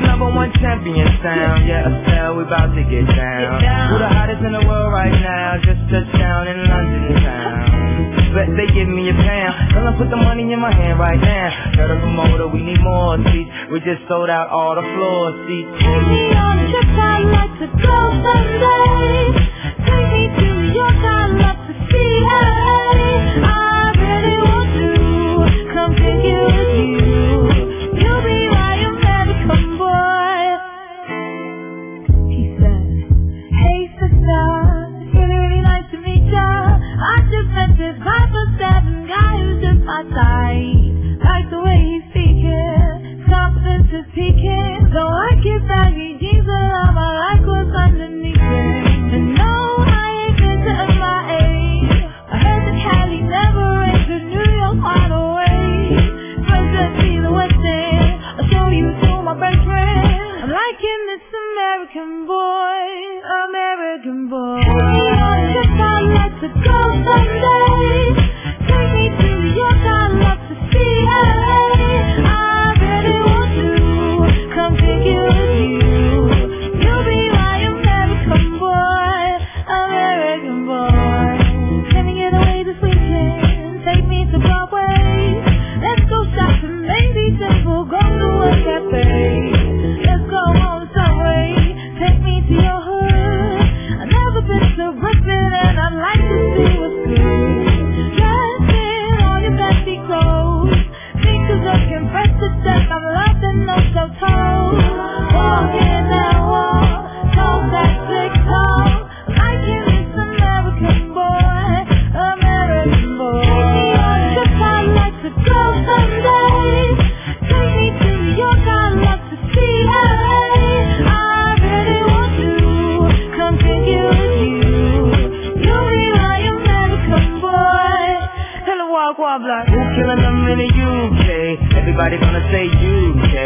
#1 champion sound. Yeah, Estelle, we about to get down. Who the hottest in the world right now? Just touched down in London town. Bet they give me a pound. Tell them put the money in my hand right now. Tell the promoter we need more seats. We just sold out all the floor seats. Take me on a trip, I'd like to go someday. Take me to New York, I'd love to see LA. I really want to come take it with you. You'll be my American boy. He said, hey sister, it's really, really nice to meet ya. I just met this 5'7" guy who's just my type. Like the way he's speaking, confidence is peaking. Don't like his baggy jeans, but I like what's underneath it. And no, I ain't been to MIA. I heard that Cali never rains, but New York right away. First let's see the West End, I'll show you to my best friend. I'm liking this American boy, American boy. Take me on a trip, I'd like to go someday. Take me to New York, I'd love to see LA. I really want to come take it with you. You'll be my American boy, American boy. Can we get away this weekend? Take me to Broadway. Let's go shopping, maybe simple, go to a cafe. Let's go on subway. Take me to your hood. I've never been to Brooklyn and I'd like to see what's good. Dress in all your fancy clothes. Sneakers looking fresh to death. I'm loving those so toes. Walking that wall, toes that slick toe. Liking this American boy, American boy. Take me on a trip, I'd like to go someday. Take me to New York, I'd love to see LA. I really want to come take it with you. You'll be my American boy. Tell him walk, block. Who killing them in the UK? Everybody gonna say UK.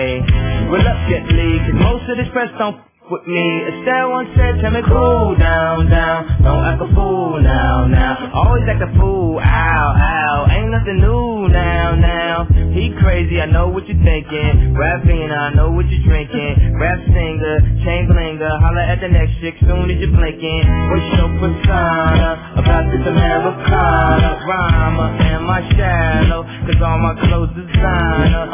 Well, up Jet Li, 'cause most of this press don't with me. Estelle once said, tell me cool down, down. Don't act a fool now, now. Always act a fool, ow, ow. Ain't nothing new now, now. He crazy, I know what you're thinking. Rapping, I know what you're drinking. Rap singer, chain blinger. Holla at the next chick soon as you're blinking. What's your persona about this Americana? Rhymer, am I shallow? 'Cause all my clothes designer.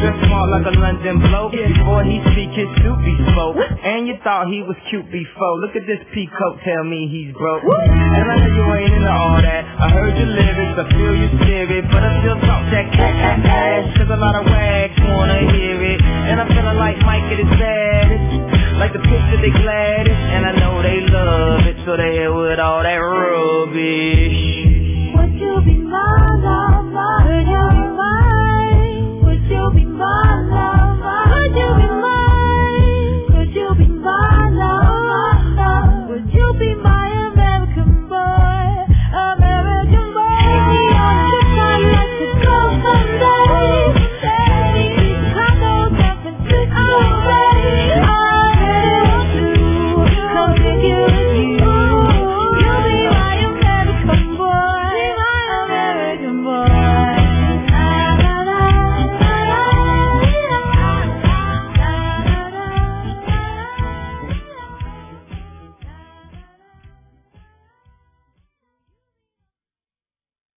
Dress smart like a London bloke. Before he speak, his suit be spoke. And you thought he was cute before. Look at this peacoat, tell me he's broke. And I know you ain't into all that. I heard your lyrics, I feel your spirit, but I still talk that cat ass. 'Cause a lot of